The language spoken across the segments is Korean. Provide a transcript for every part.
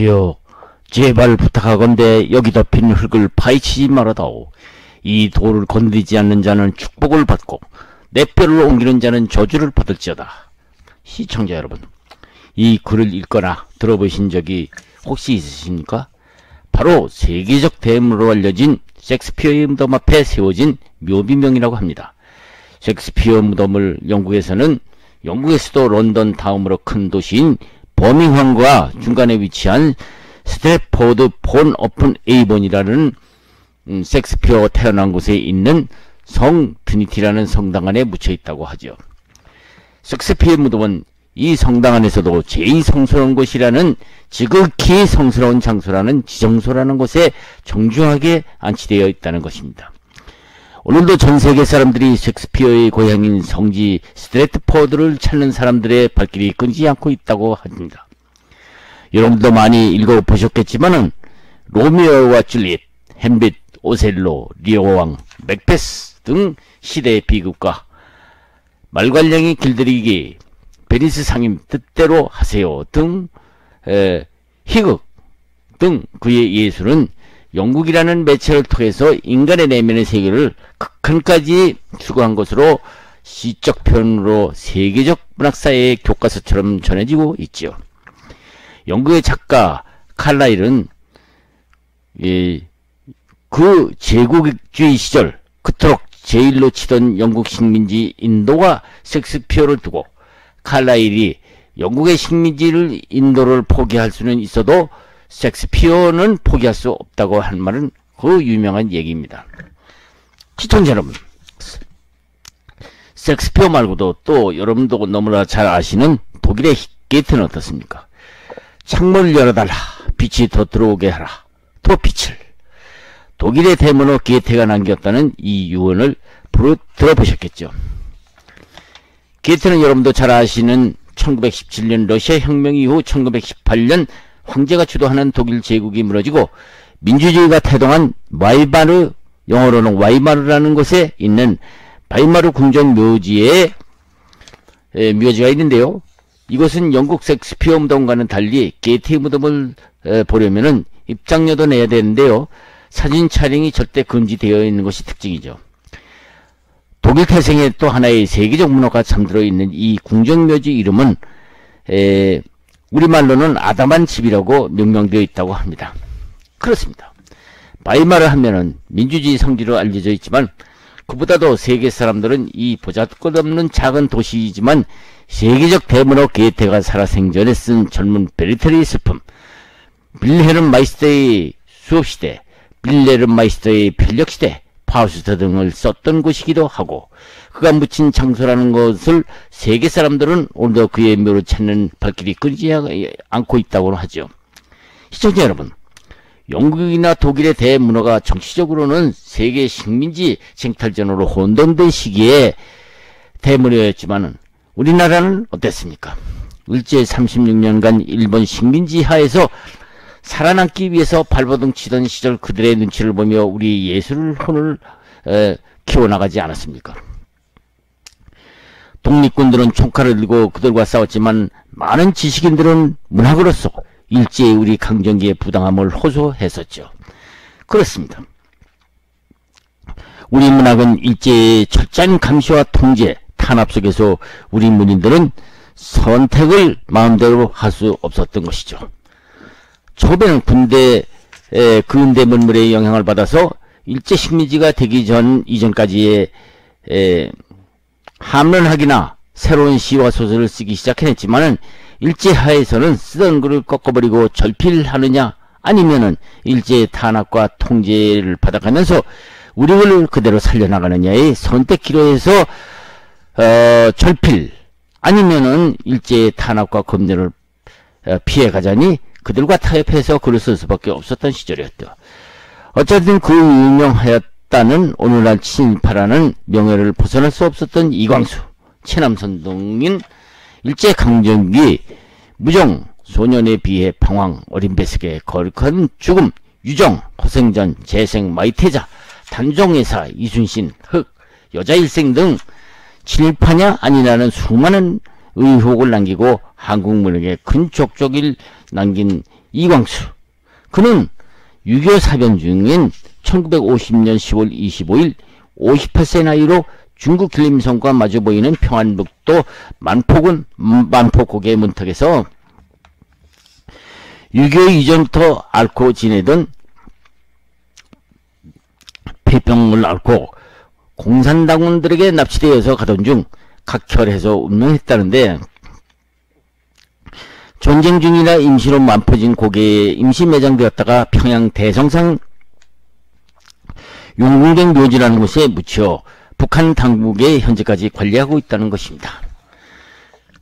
여, 제발 부탁하건대 여기 덮인 흙을 파헤치지 말아다오. 이 돌을 건드리지 않는 자는 축복을 받고 내 뼈를 옮기는 자는 저주를 받을지어다. 시청자 여러분, 이 글을 읽거나 들어보신 적이 혹시 있으십니까? 바로 세계적 대문으로 알려진 셰익스피어의 무덤 앞에 세워진 묘비명이라고 합니다. 셰익스피어 무덤을 영국에서도 런던 다음으로 큰 도시인 버밍ham과 중간에 위치한 스트래포드 폰 어픈 에이본이라는 셰익스피어가 태어난 곳에 있는 성 트니티라는 성당 안에 묻혀 있다고 하죠. 셰익스피어 무덤은 이 성당 안에서도 제일 성스러운 곳이라는, 지극히 성스러운 장소라는 지정소라는 곳에 정중하게 안치되어 있다는 것입니다. 오늘도 전 세계 사람들이 셰익스피어의 고향인 성지 스트래트포드를 찾는 사람들의 발길이 끊이지 않고 있다고 합니다. 여러분도 많이 읽어보셨겠지만은 로미오와 줄리엣, 햄릿, 오셀로, 리오왕, 맥베스 등 시대의 비극과 말괄량이 길들이기, 베니스 상임 뜻대로 하세요 등 희극 등 그의 예술은 영국이라는 매체를 통해서 인간의 내면의 세계를 극한까지 추구한 것으로 시적 표현으로 세계적 문학사의 교과서처럼 전해지고 있지요. 영국의 작가 칼라일은 그 제국주의 시절 그토록 제일로 치던 영국 식민지 인도와 셰익스피어를 두고 칼라일이 영국의 식민지를 인도를 포기할 수는 있어도 셰익스피어는 포기할 수 없다고 한 말은 그 유명한 얘기입니다. 시청자 여러분, 셰익스피어 말고도 또 여러분도 너무나 잘 아시는 독일의 게테는 어떻습니까? 창문을 열어달라, 빛이 더 들어오게 하라, 더 빛을. 독일의 대문호 게테가 남겼다는 이 유언을 들어보셨겠죠. 게테는 여러분도 잘 아시는 1917년 러시아 혁명 이후 1918년 황제가 주도하는 독일 제국이 무너지고 민주주의가 태동한 와이마르, 영어로는 와이마르라는 곳에 있는 바이마르 궁전 묘지가 있는데요. 이것은 영국 셰익스피어 무덤과는 달리 게테의 무덤을 보려면은 입장료도 내야 되는데요. 사진 촬영이 절대 금지되어 있는 것이 특징이죠. 독일 태생의 또 하나의 세계적 문화가 잠들어 있는 이 궁전묘지 이름은 우리말로는 아담한 집이라고 명명되어 있다고 합니다. 그렇습니다. 바이마르 하면은 민주주의 성지로 알려져 있지만 그보다도 세계 사람들은 이 보잘것없는 작은 도시이지만 세계적 대문호 게테가 살아생전에 쓴 젊은 베르테르의 슬픔, 빌헤름 마이스터의 수업시대, 빌레름 마이스터의 편력시대, 파우스트 등을 썼던 곳이기도 하고 그가 묻힌 장소라는 것을 세계 사람들은 오늘도 그의 묘를 찾는 발길이 끊이지 않고 있다고 하죠. 시청자 여러분, 영국이나 독일의 대문호가 정치적으로는 세계 식민지 쟁탈전으로 혼돈된 시기에 대문호였지만 우리나라는 어땠습니까? 일제 36년간 일본 식민지 하에서 살아남기 위해서 발버둥 치던 시절 그들의 눈치를 보며 우리 예술 혼을 키워나가지 않았습니까? 독립군들은 총칼을 들고 그들과 싸웠지만 많은 지식인들은 문학으로서 일제의 우리 강점기의 부당함을 호소했었죠. 그렇습니다. 우리 문학은 일제의 철저한 감시와 통제, 탄압 속에서 우리 문인들은 선택을 마음대로 할 수 없었던 것이죠. 처음에는 근대 문물의 영향을 받아서 일제 식민지가 되기 이전까지의 함론학이나 새로운 시와 소설을 쓰기 시작했지만은 일제 하에서는 쓰던 글을 꺾어버리고 절필하느냐 아니면은 일제의 탄압과 통제를 받아가면서 우리 글을 그대로 살려나가느냐의 선택기로 해서 절필 아니면은 일제의 탄압과 검열을 피해가자니 그들과 타협해서 글을 쓸 수밖에 없었던 시절이었죠. 어쨌든 그 유명하였다는 오늘날 친일파라는 명예를 벗어날 수 없었던 이광수, 최남선 등인 일제강점기 무정, 소년에 비해 방황, 어린 배색의 거룩한 죽음, 유정, 허생전, 재생, 마이태자, 단종회사, 이순신, 흑, 여자일생 등 친일파냐 아니냐는 수많은 의혹을 남기고 한국 문학에 큰 족적을 남긴 이광수. 그는 유교 사변 중인 1950년 10월 25일 58세 나이로 중국 길림성과 마주 보이는 평안북도 만포고개 문턱에서 유교 이전부터 앓고 지내던 폐병을 앓고 공산당원들에게 납치되어서 가던 중 각혈해서 운명했다는데, 전쟁 중이라 임시로 만포진 고개에 임시 매장되었다가 평양 대성상 용궁동 묘지라는 곳에 묻혀 북한 당국에 현재까지 관리하고 있다는 것입니다.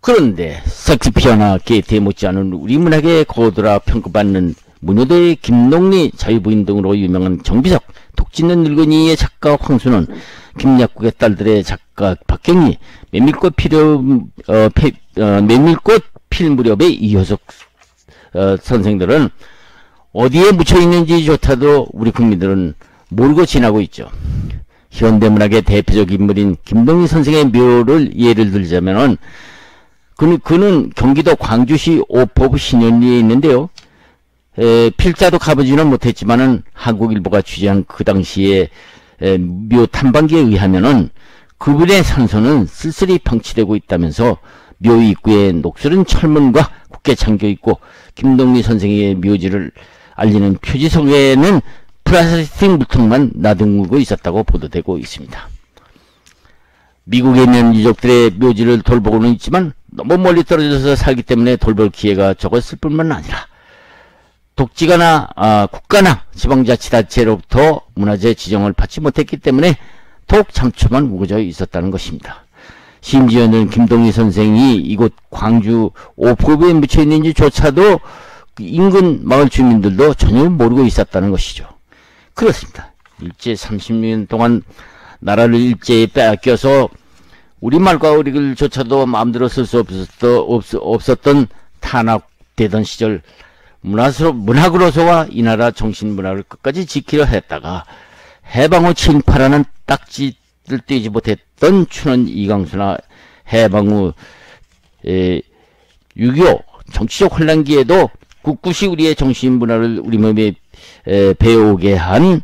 그런데 섹스피어나 게이트에 못지않은 우리 문학의 거두라 평가받는 문효도의 김농리 자유부인 등으로 유명한 정비석, 독짓는 늙은이의 작가 황순원, 김약국의 딸들의 작가 박경리, 메밀꽃 필 무렵의 이효석 선생들은 어디에 묻혀있는지조차도 우리 국민들은 모르고 지나고 있죠. 현대문학의 대표적 인물인 김동희 선생의 묘를 예를 들자면은, 그는 경기도 광주시 오포부 신현리에 있는데요. 필자도 가보지는 못했지만은 한국일보가 취재한 그 당시에 묘 탐방기에 의하면은 그분의 산소는 쓸쓸히 방치되고 있다면서 묘 입구에 녹슬은 철문과 굳게 잠겨 있고 김동리 선생의 묘지를 알리는 표지석에는 플라스틱 물통만 나둥글고 있었다고 보도되고 있습니다. 미국에 있는 유족들의 묘지를 돌보고는 있지만 너무 멀리 떨어져서 살기 때문에 돌볼 기회가 적었을 뿐만 아니라 독지가나 국가나 지방자치단체로부터 문화재 지정을 받지 못했기 때문에 더욱 잠초만 우거져 있었다는 것입니다. 심지어는 김동희 선생이 이곳 광주 오포부에 묻혀있는지조차도 인근 마을 주민들도 전혀 모르고 있었다는 것이죠. 그렇습니다. 일제 36년 동안 나라를 일제에 빼앗겨서 우리말과 어리글조차도 마음대로 쓸 수 없었던 탄압되던 시절 문학으로서와 이 나라 정신문화를 끝까지 지키려 했다가 해방 후 친파라는 딱지를 떼지 못했던 춘원 이광수나 해방 후 6.25 정치적 혼란기에도 꿋꿋이 우리의 정신문화를 우리 몸에 배우게 한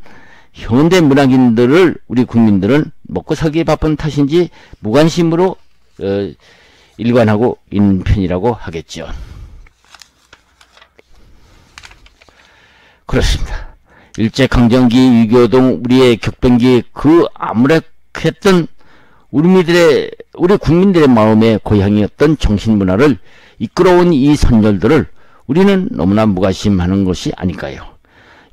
현대 문학인들을 우리 국민들은 먹고 살기에 바쁜 탓인지 무관심으로 일관하고 있는 편이라고 하겠죠. 그렇습니다. 일제강점기 유교동 우리의 격변기에 그 암울했던 우리 국민들의 마음의 고향이었던 정신문화를 이끌어온 이 선열들을 우리는 너무나 무관심하는 것이 아닐까요?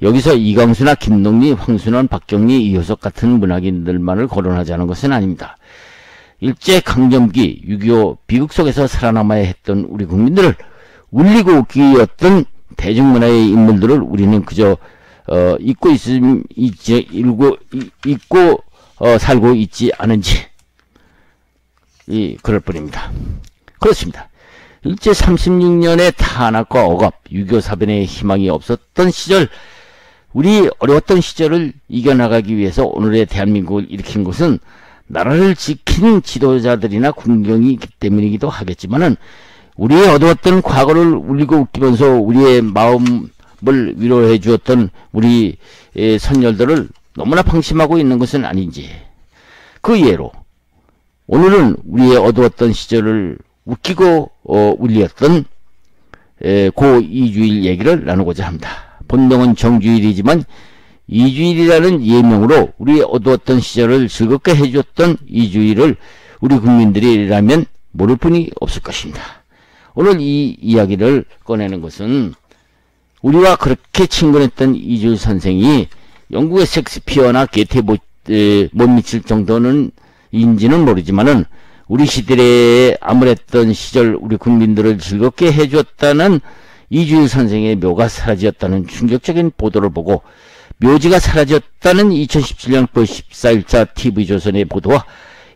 여기서 이광수나 김동리, 황순원, 박경리, 이효석 같은 문학인들만을 거론하자는 것은 아닙니다. 일제강점기 6.25 비극 속에서 살아남아야 했던 우리 국민들을 울리고 웃기였던 대중문화의 인물들을 우리는 그저 잊고 살고 있지 않은지 그럴 뿐입니다. 그렇습니다. 일제 36년의 탄압과 억압, 6.25 사변의 희망이 없었던 시절, 우리 어려웠던 시절을 이겨나가기 위해서 오늘의 대한민국을 일으킨 것은 나라를 지킨 지도자들이나 군경이기 때문이기도 하겠지만은 우리의 어두웠던 과거를 울리고 웃기면서 우리의 마음을 위로해 주었던 우리 선열들을 너무나 방심하고 있는 것은 아닌지, 그 예로 오늘은 우리의 어두웠던 시절을 웃기고 울렸던 고 이주일 얘기를 나누고자 합니다. 본명은 정주일이지만 이주일이라는 예명으로 우리의 어두웠던 시절을 즐겁게 해주었던 이주일을 우리 국민들이라면 모를 분이 없을 것입니다. 오늘 이 이야기를 꺼내는 것은 우리와 그렇게 친근했던 이주일 선생이 영국의 셰익스피어나 게티에 못 미칠 정도는 인지는 모르지만은 우리 시대에 암울했던 시절 우리 국민들을 즐겁게 해주었다는 이주일 선생의 묘가 사라졌다는 충격적인 보도를 보고 묘지가 사라졌다는 2017년 9월 14일자 TV조선의 보도와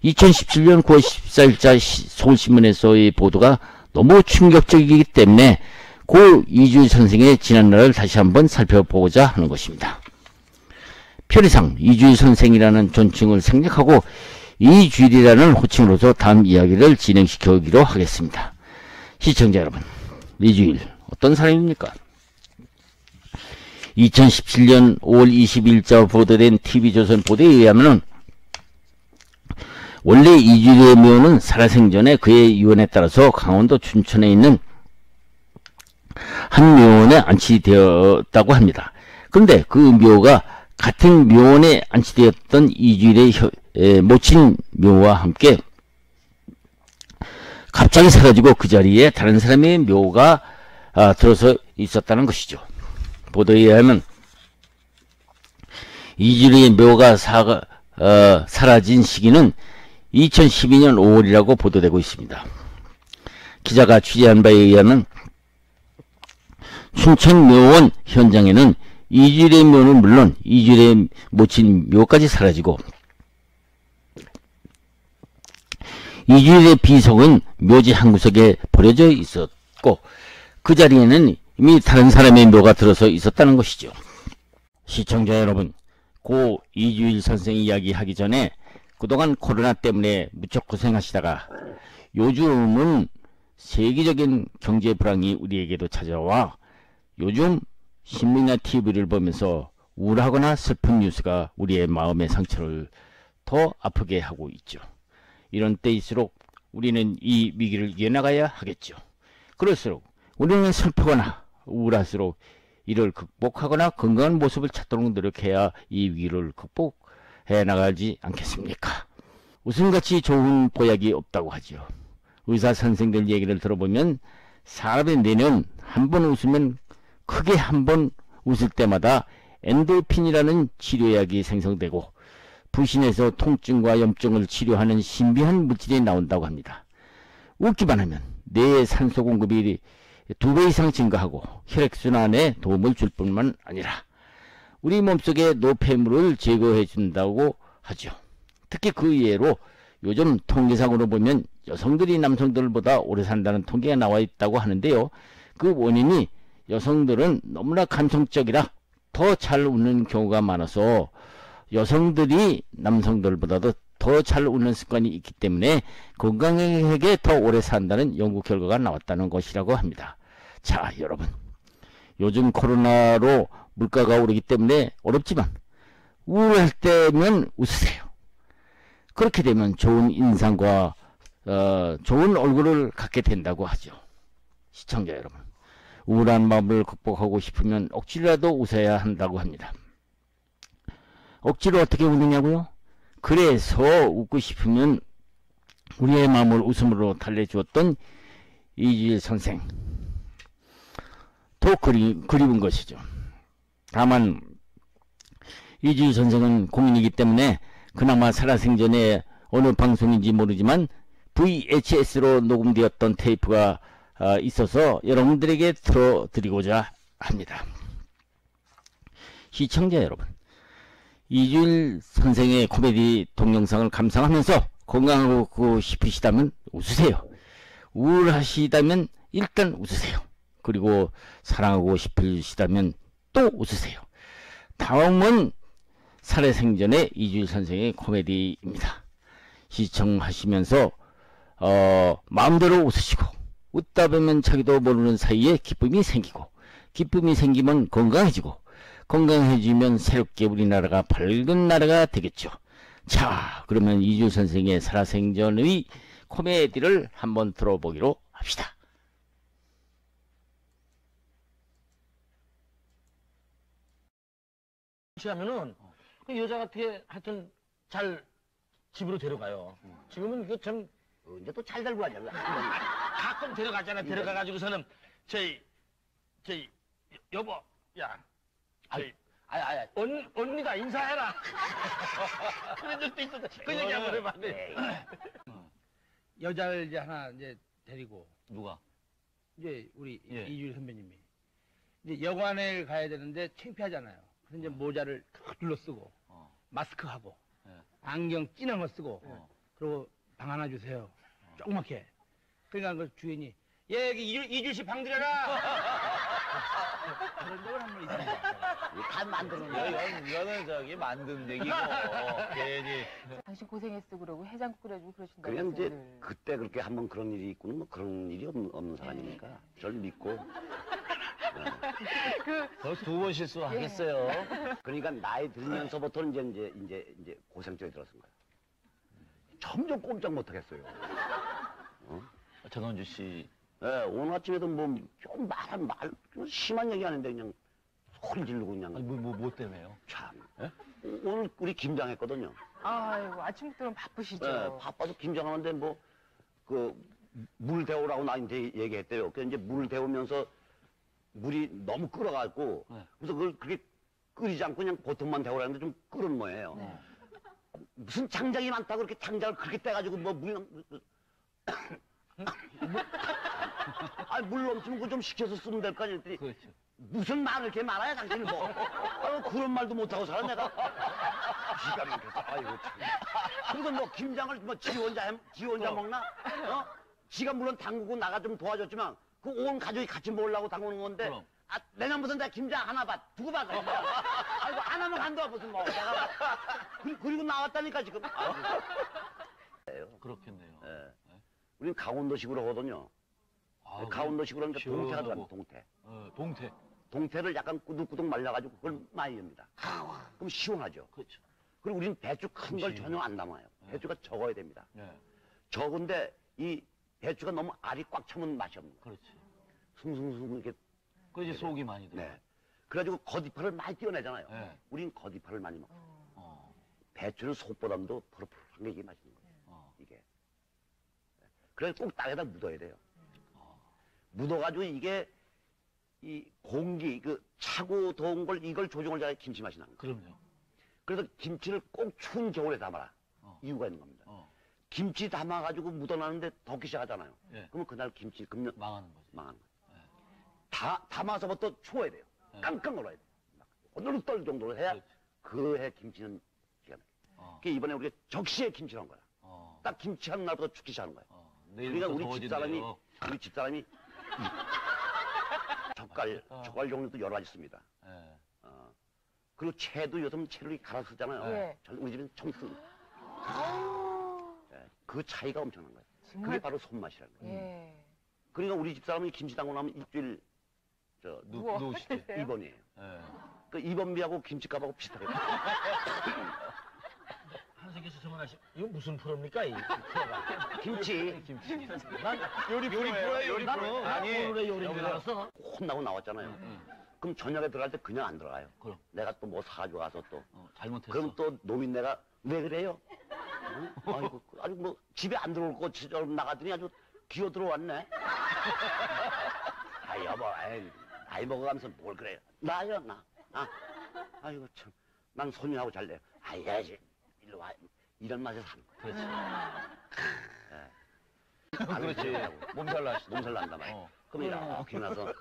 2017년 9월 14일자 서울신문에서의 보도가 너무 충격적이기 때문에 고 이주일 선생의 지난날을 다시 한번 살펴보고자 하는 것입니다. 편의상 이주일 선생이라는 존칭을 생략하고 이주일이라는 호칭으로서 다음 이야기를 진행시켜 오기로 하겠습니다. 시청자 여러분, 이주일 어떤 사람입니까? 2017년 5월 20일자 보도된 TV조선 보도에 의하면 원래 이주일의 묘는 살아생전에 그의 유언에 따라서 강원도 춘천에 있는 한 묘원에 안치되었다고 합니다. 그런데 그 묘가 같은 묘원에 안치되었던 이주일의 모친 묘와 함께 갑자기 사라지고 그 자리에 다른 사람의 묘가 들어서 있었다는 것이죠. 보도에 의하면 이주일의 묘가 사라진 시기는 2012년 5월이라고 보도되고 있습니다. 기자가 취재한 바에 의하면 춘천묘원 현장에는 이주일의 묘는 물론 이주일의 모친 묘까지 사라지고 이주일의 비석은 묘지 한 구석에 버려져 있었고 그 자리에는 이미 다른 사람의 묘가 들어서 있었다는 것이죠. 시청자 여러분, 고 이주일 선생 이야기하기 전에 그동안 코로나 때문에 무척 고생하시다가 요즘은 세계적인 경제 불황이 우리에게도 찾아와 요즘 신문이나 TV를 보면서 우울하거나 슬픈 뉴스가 우리의 마음의 상처를 더 아프게 하고 있죠. 이런 때일수록 우리는 이 위기를 이겨나가야 하겠죠. 그럴수록 우리는 슬프거나 우울할수록 이를 극복하거나 건강한 모습을 찾도록 노력해야 이 위기를 극복해 나가지 않겠습니까? 웃음같이 좋은 보약이 없다고 하죠. 의사 선생들 얘기를 들어보면 사람의 뇌는 한 번 웃으면 크게 한 번 웃을 때마다 엔돌핀이라는 치료약이 생성되고 부신에서 통증과 염증을 치료하는 신비한 물질이 나온다고 합니다. 웃기만 하면 뇌의 산소 공급이 2배 이상 증가하고 혈액순환에 도움을 줄 뿐만 아니라 우리 몸속의 노폐물을 제거해 준다고 하죠. 특히 그 예로 요즘 통계상으로 보면 여성들이 남성들보다 오래 산다는 통계가 나와 있다고 하는데요. 그 원인이 여성들은 너무나 감성적이라 더 잘 웃는 경우가 많아서 여성들이 남성들보다도 더 잘 웃는 습관이 있기 때문에 건강하게 더 오래 산다는 연구 결과가 나왔다는 것이라고 합니다. 자, 여러분, 요즘 코로나로 물가가 오르기 때문에 어렵지만 우울할 때면 웃으세요. 그렇게 되면 좋은 인상과 좋은 얼굴을 갖게 된다고 하죠. 시청자 여러분, 우울한 마음을 극복하고 싶으면 억지로라도 웃어야 한다고 합니다. 억지로 어떻게 웃느냐고요? 그래서 웃고 싶으면 우리의 마음을 웃음으로 달래주었던 이주일 선생 더 그리운 것이죠. 다만 이주일 선생은 공인이기 때문에 그나마 살아생전에 어느 방송인지 모르지만 VHS로 녹음되었던 테이프가 있어서 여러분들에게 틀어드리고자 합니다. 시청자 여러분, 이주일 선생의 코미디 동영상을 감상하면서 건강하고 싶으시다면 웃으세요. 우울하시다면 일단 웃으세요. 그리고 사랑하고 싶으시다면 또 웃으세요. 다음은 살해생전의 이주일 선생의 코미디입니다. 시청하시면서 마음대로 웃으시고 웃다 보면 자기도 모르는 사이에 기쁨이 생기고 기쁨이 생기면 건강해지고 건강해지면 새롭게 우리나라가 밝은 나라가 되겠죠. 자, 그러면 이주일 선생의 살아생전의 코미디를 한번 들어보기로 합시다. 하면은 그 여자한테 하여튼 잘 집으로 데려가요. 지금은 그 참 이제 또 잘 달고 가냐. 가끔 데려가잖아. 데려가가지고서는 저희 여보, 야, 저희 언니가 인사해라. 그런 적도 있었어. 그 얘기 한번 해봐. 여자를 이제 하나 이제 데리고 누가? 이제 우리 예. 이주일 선배님이 이제 여관에 가야 되는데 창피하잖아요. 그래서 이제 모자를 탁 둘러 쓰고 마스크 하고 안경 진한 거 쓰고 그리고 방 하나 주세요. 조그맣게. 그러니까 그 주인이 여기 이주일 씨 방 들여라. 그런 적은 한 번 있습니다. 다 만드는 거야. 이거는 저기 만든 얘기고 괜히. 당신 고생했어 그러고 해장국 끓여주고 그러신다고. 그냥 이제 늘. 그때 그렇게 한번 그런 일이 있고는 뭐 그런 일이 없는 사람이니까 저를 믿고 벌써 두 번 실수하겠어요. 그러니까 나이 들면서부터는 이제 고생증이 들었은 거예요. 점점 꼼짝 못 하겠어요. 전원주 씨. 예, 오늘 아침에도 좀 심한 얘기 하는데 그냥 소리 지르고 그냥. 아니, 뭐 때문에요? 참. 오늘 우리 김장했거든요. 아이고, 아침부터는 바쁘시죠. 예, 바빠서 김장하는데 물 데우라고 나한테 얘기했대요. 그래서 이제 물 데우면서 물이 너무 끓어갖고, 네. 그래서 그걸 그렇게 끓이지 않고 그냥 보통만 데우라는데 좀 끓은 모예요. 네. 무슨 장작이 많다고 그렇게 장작을 그렇게 떼가지고 물 넘치면 그거 좀 식혀서 쓰면 될 거 아니야. 했더니 그렇죠. 무슨 말을 이렇게 말아야 당신이 그런 말도 못하고 살아 내가. 기가 막혀서 아이고 참. 그리고 김장을 지 혼자 먹나? 지가 물론 담그고 나가 좀 도와줬지만 그 온 가족이 같이 먹으려고 담그는 건데. 그럼. 내년부터 내가 김장 하나 두고 봐. 아이고 안 하면 간다 무슨 내가. 그리고 나왔다니까 지금. 그렇겠네요. 예. 우리는 강원도식으로 하거든요. 아, 강원도식으로 하니까 동태가 시원하고. 들어갑니다. 동태. 동태. 동태를 약간 꾸덕꾸덕 말려가지고 그걸 많이 엽니다. 그럼 시원하죠. 그렇죠. 그리고 우리는 배추 큰 걸 그치. 전혀 안 담아요. 배추가 적어야 됩니다. 네. 적은데 이 배추가 너무 알이 꽉 차면 맛이 없는 거예요. 그렇지. 숭숭숭 이렇게. 그 이제 속이 많이 들어. 네. 그래가지고 겉이파를 많이 띄어내잖아요. 네. 우린 겉이파를 많이 먹어요. 어. 배추는 속보담도 푸릇푸릇한 게 이게 맛있는 거예요. 어. 이게. 그래서 꼭 땅에다 묻어야 돼요. 묻어가지고 이게 이 공기, 차고 더운 걸 이걸 조정을 잘해 김치 맛이 나는 거예요. 그럼요. 그래서 김치를 꼭 추운 겨울에 담아라. 이유가 있는 겁니다. 김치 담아가지고 묻어놨는데 덥기 시작하잖아요. 예. 그러면 그날 김치 금년 망하는 거지. 망하는 거예요. 담아서부터 추워야 돼요. 예. 깡깡 얼어야 돼요. 오늘은 떨 정도로 해야 그렇지. 그 해 김치는 기가 막혀요. 그러니까 이번에 우리가 적시에 김치를 한 거야. 딱 김치 하는 날부터 죽기 시작하는 거야. 그러니까 우리 집사람이 젓갈 종류도 여러 가지 씁니다. 예. 그리고 채도 요즘 채를 갈아 쓰잖아요. 예. 우리 집은 청 씁니다. 그 차이가 엄청난 거예요. 정말- 그게 바로 손맛이라는 거예요. 예. 그러니까 우리 집사람이 김치 담고 나면 일주일 누우실 때. 입원이에요. 예. 그 입원비하고 김치값하고 비슷해요. 한석규 주문하시. 이건 무슨 프로입니까 이 프로가? 김치. 김치. 난 요리 프로예요. 아니 오늘의 요리인 줄 알았어. 혼나고 나왔잖아요. 그럼 저녁에 들어갈 때 그냥 안 들어가요. 그럼. 내가 또 뭐 사가지고 와서 또. 잘못했어. 그럼 또 노민네가 왜 그래요? 아이고, 아주 집에 안 들어올 것처럼 나가더니 아주 기어 들어왔네. 아, 여보, 나이 먹어가면서 뭘 그래요? 나요, 나. 아이고, 참. 난 손님하고 잘래요. 아야지. 일로 와. 이런 맛에 사는 거야. 그렇지. 몸살 나시. 몸살 난단 말이야. 그럼 이렇게 나서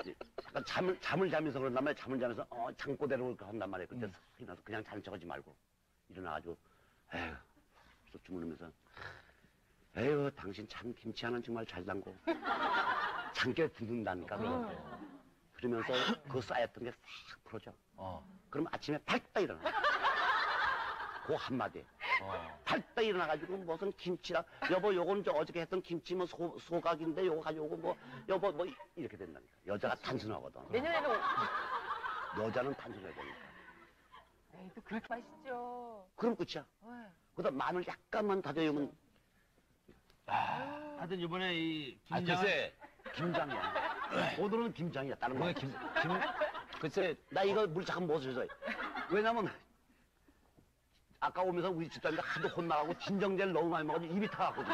이제 약간 잠을 자면서 그런단 말이야. 잠을 자면서 잠꼬대로 한단 말이야. 그때 싹 일어나서 그냥 자는 척하지 말고 일어나가지고 에휴 쑥 주무르면서 에휴 당신 참 김치 하나는 정말 잘 담고 참깨 든든다니까. 그러면서 그 쌓였던 게 싹 풀어져. 그럼 아침에 발딱 일어나. 그 한마디에. 발딱 일어나가지고 무슨 김치랑 여보 요거는 저 어저께 했던 김치 뭐 소각인데 요거 가지고 뭐 여보 뭐 이렇게 된다니까. 여자가 단순하거든. 내년에는 여자는 단순해야 되니까. 에이, 또 그렇게 맛있죠. 그럼 끝이야. 네. 그다음 마늘 약간만 다져주면 하여튼 이번에 이 글쎄 김장이야. 오늘은 김장이야. 다른 거. 글쎄 나 이거 물 잠깐 먹어줘서. 왜냐면 아까 오면서 우리 집사람들 하도 혼나가고 진정제를 너무 많이 먹어서 입이 타갔거든.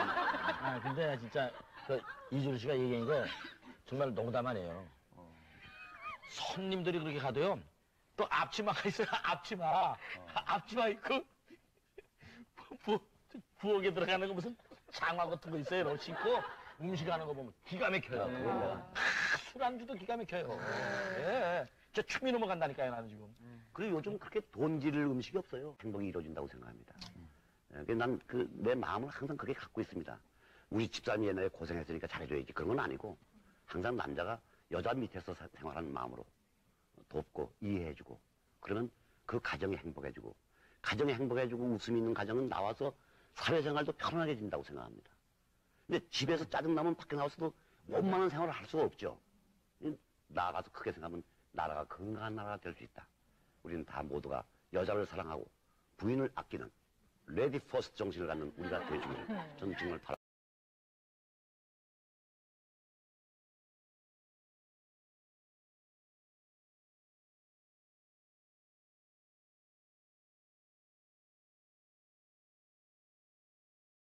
근데 진짜 이주리 씨가 얘기한 거 정말 농담 아니에요. 손님들이 그렇게 가도요. 또 앞치마가 있어요. 앞치마 있고 부엌에 들어가는 거 무슨 장화 같은 거 있어요. 이렇게 신고 음식하는 거 보면 기가 막혀요. 술안주도 기가 막혀요. 예. 저 춤이 넘어간다니까요, 나는 지금. 그리고 요즘 그렇게 돈 지를 음식이 없어요. 행복이 이루어진다고 생각합니다. 난 내 마음을 항상 그렇게 갖고 있습니다. 우리 집사람이 옛날에 고생했으니까 잘해줘야지. 그런 건 아니고 항상 남자가 여자 밑에서 생활하는 마음으로 돕고 이해해주고 그러면 그 가정이 행복해지고 가정이 행복해지고 웃음이 있는 가정은 나와서 사회생활도 편안하게 진다고 생각합니다. 근데 집에서 짜증나면 밖에 나와서도 원만한 생활을 할 수가 없죠. 나아가서 크게 생각하면 나라가 건강한 나라가 될 수 있다. 우리는 다 모두가 여자를 사랑하고 부인을 아끼는 레디 퍼스트 정신을 갖는 우리가 되주기를 저는 정말 바랍니다.